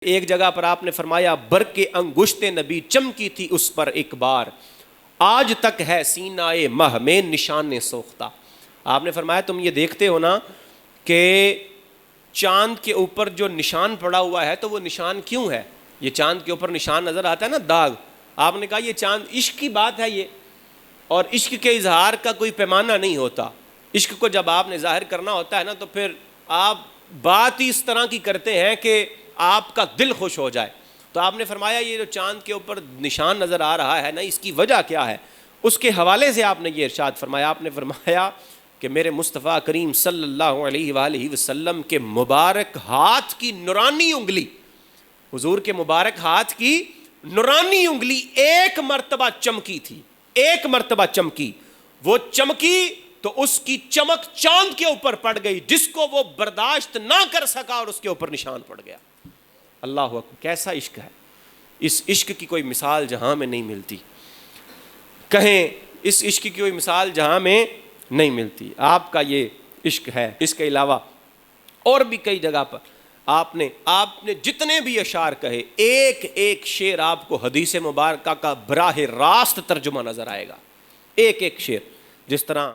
ایک جگہ پر آپ نے فرمایا برق انگشت نبی چمکی تھی اس پر ایک بار، آج تک ہے سینہ مہ میں نشان سوختہ۔ آپ نے فرمایا تم یہ دیکھتے ہو نا کہ چاند کے اوپر جو نشان پڑا ہوا ہے تو وہ نشان کیوں ہے؟ یہ چاند کے اوپر نشان نظر آتا ہے نا، داغ۔ آپ نے کہا یہ چاند عشق کی بات ہے یہ، اور عشق کے اظہار کا کوئی پیمانہ نہیں ہوتا۔ عشق کو جب آپ نے ظاہر کرنا ہوتا ہے نا تو پھر آپ بات ہی اس طرح کی کرتے ہیں کہ آپ کا دل خوش ہو جائے۔ تو آپ نے فرمایا یہ جو چاند کے اوپر نشان نظر آ رہا ہے نا، اس کی وجہ کیا ہے؟ اس کے حوالے سے آپ نے یہ ارشاد فرمایا، آپ نے فرمایا کہ میرے مصطفیٰ کریم صلی اللہ علیہ وآلہ وسلم کے مبارک ہاتھ کی نورانی انگلی، حضور کے مبارک ہاتھ کی نورانی انگلی ایک مرتبہ چمکی تھی، ایک مرتبہ چمکی۔ وہ چمکی تو اس کی چمک چاند کے اوپر پڑ گئی، جس کو وہ برداشت نہ کر سکا اور اس کے اوپر نشان پڑ گیا۔ اللہ اکبر، کیسا عشق ہے! اس عشق کی کوئی مثال جہاں میں نہیں ملتی، کہیں اس عشق کی کوئی مثال جہاں میں نہیں ملتی۔ آپ کا یہ عشق ہے۔ اس کے علاوہ اور بھی کئی جگہ پر آپ نے جتنے بھی اشعار کہے، ایک ایک شعر آپ کو حدیث مبارکہ کا براہ راست ترجمہ نظر آئے گا، ایک ایک شعر۔ جس طرح